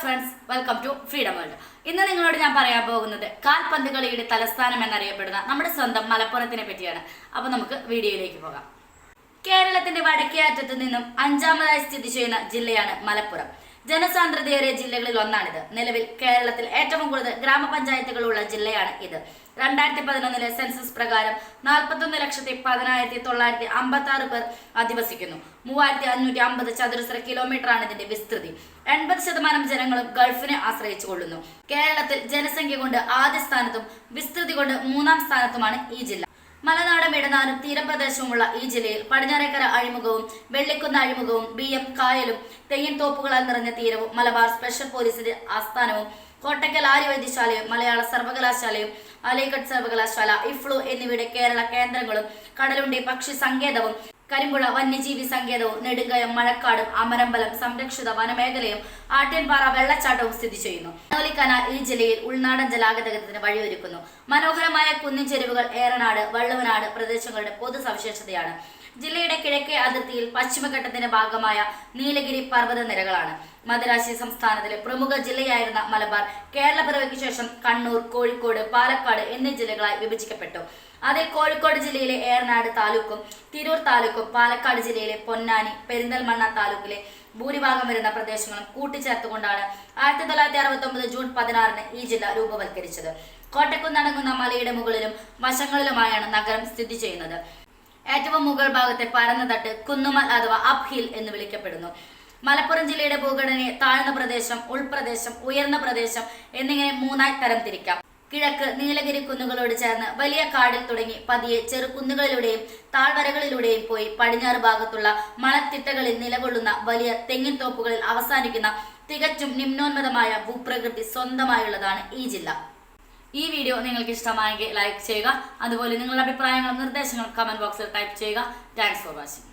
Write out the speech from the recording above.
Friends, welcome to freedom world. ഇന്ന് നിങ്ങളോട് ഞാൻ പറയാൻ പോകുന്നത് കാൽപന്ത് കളിയുടെ തലസ്ഥാനം എന്നറിയപ്പെടുന്ന നമ്മുടെ സ്വന്തം മലപ്പുറത്തിനെ പറ്റിയാണ്. അപ്പോൾ നമുക്ക് വീഡിയോയിലേക്ക് പോകാം. കേരളത്തിന്റെ വടക്കേ അറ്റത്തു നിന്നും 5ാമതായി സ്ഥിതി ചെയ്യുന്ന ജില്ലയാണ് മലപ്പുറം. ജനസാന്ദ്രതയേറിയ ജില്ലകളിൽ ഒന്നാണിത്. നിലവിൽ കേരളത്തിൽ ഏറ്റവും കൂടുതൽ ഗ്രാമപഞ്ചായത്തുകളുള്ള ജില്ലയാണ് ഇത്. 2011 സെൻസസ് പ്രകാരം 41,10,956 പേർ അധിവസിക്കുന്നു. 3,550 ചതുരശ്ര കിലോമീറ്ററാണ് ഇതിന്റെ വിസ്തൃതി. 80% ജനങ്ങളും ഗൾഫിനെ ആശ്രയിച്ചു കൊള്ളുന്നു. കേരളത്തിൽ ജനസംഖ്യ കൊണ്ട് ആദ്യ സ്ഥാനത്തും വിസ്തൃതി കൊണ്ട് 3ാം സ്ഥാനത്തുമാണ് ഈ ജില്ല. മലനാടും ഇടനാടും തീരപ്രദേശവുമുള്ള ഈ ജില്ലയിൽ പടിഞ്ഞാറേക്കര അഴിമുഖവും വെള്ളിക്കുന്ന് അഴിമുഖവും BM കായലും തെയ്യൻ തോപ്പുകളാൽ നിറഞ്ഞ തീരവും മലബാർ സ്പെഷ്യൽ പോലീസിന്റെ ആസ്ഥാനവും കോട്ടക്കൽ ആര്യവൈദ്യശാലയും മലയാള സർവകലാശാലയും അലൈഗഡ് സർവകലാശാല ഇഫ്ലു എന്നിവയുടെ കേരള കേന്ദ്രങ്ങളും കടലുണ്ടി പക്ഷി സങ്കേതവും കരിമ്പുഴ വന്യജീവി സങ്കേതവും നെടുങ്കയം മഴക്കാടും അമരമ്പലം സംരക്ഷിത വനമേഖലയും ആട്യൻപാറ വെള്ളച്ചാട്ടവും സ്ഥിതി ചെയ്യുന്നു. മനോലി കനാൽ ഈ ജില്ലയിൽ ഉൾനാടൻ ജലാഗതാഗതത്തിന് വഴിയൊരുക്കുന്നു. മനോഹരമായ കുന്നിൻചെരുവുകൾ ഏറനാട് വള്ളുവനാട് പ്രദേശങ്ങളുടെ പൊതു സവിശേഷതയാണ്. ജില്ലയുടെ കിഴക്കേ അതിർത്തിയിൽ പശ്ചിമഘട്ടത്തിന്റെ ഭാഗമായ നീലഗിരി പർവ്വത നിരകളാണ്. മദ്രാശി സംസ്ഥാനത്തിലെ പ്രമുഖ ജില്ലയായിരുന്ന മലബാർ കേരള പിറവിക്ക് ശേഷം കണ്ണൂർ, കോഴിക്കോട്, പാലക്കാട് എന്നീ ജില്ലകളായി വിഭജിക്കപ്പെട്ടു. അതിൽ കോഴിക്കോട് ജില്ലയിലെ ഏറനാട് താലൂക്കും തിരൂർ താലൂക്കും പാലക്കാട് ജില്ലയിലെ പൊന്നാനി, പെരിന്തൽമണ്ണ താലൂക്കിലെ ഭൂരിഭാഗം വരുന്ന പ്രദേശങ്ങളും കൂട്ടിച്ചേർത്തുകൊണ്ടാണ് 1969 ജൂൺ 16 ഈ ജില്ല രൂപവൽക്കരിച്ചത്. കോട്ടക്കുന്നടങ്ങുന്ന മലയുടെ മുകളിലും വശങ്ങളിലുമായാണ് നഗരം സ്ഥിതി ചെയ്യുന്നത്. ഏറ്റവും മുകൾ ഭാഗത്തെ പരന്ന തട്ട് കുന്നുമൽ അഥവാ അപ് ഹിൽ എന്ന് വിളിക്കപ്പെടുന്നു. മലപ്പുറം ജില്ലയുടെ ഭൂഘടനയെ താഴ്ന്ന പ്രദേശം, ഉൾപ്രദേശം, ഉയർന്ന പ്രദേശം എന്നിങ്ങനെ 3ആയി തരം തിരിക്കാം. കിഴക്ക് നീലഗിരി കുന്നുകളോട് ചേർന്ന് വലിയ കാടിൽ തുടങ്ങി പതിയെ ചെറുകുന്നുകളിലൂടെയും താഴ്വരകളിലൂടെയും പോയി പടിഞ്ഞാറ് ഭാഗത്തുള്ള മണത്തിട്ടകളിൽ നിലകൊള്ളുന്ന വലിയ തെങ്ങിൻ തോപ്പുകളിൽ അവസാനിക്കുന്ന തികച്ചും നിമ്നോന്നതമായ ഭൂപ്രകൃതി സ്വന്തമായുള്ളതാണ് ഈ ജില്ല. ഈ വീഡിയോ നിങ്ങൾക്ക് ഇഷ്ടമായെങ്കിൽ ലൈക്ക് ചെയ്യുക. അതുപോലെ നിങ്ങളുടെ അഭിപ്രായങ്ങളും നിർദ്ദേശങ്ങളും കമന്റ് ബോക്സിൽ ടൈപ്പ് ചെയ്യുക. Thanks for watching.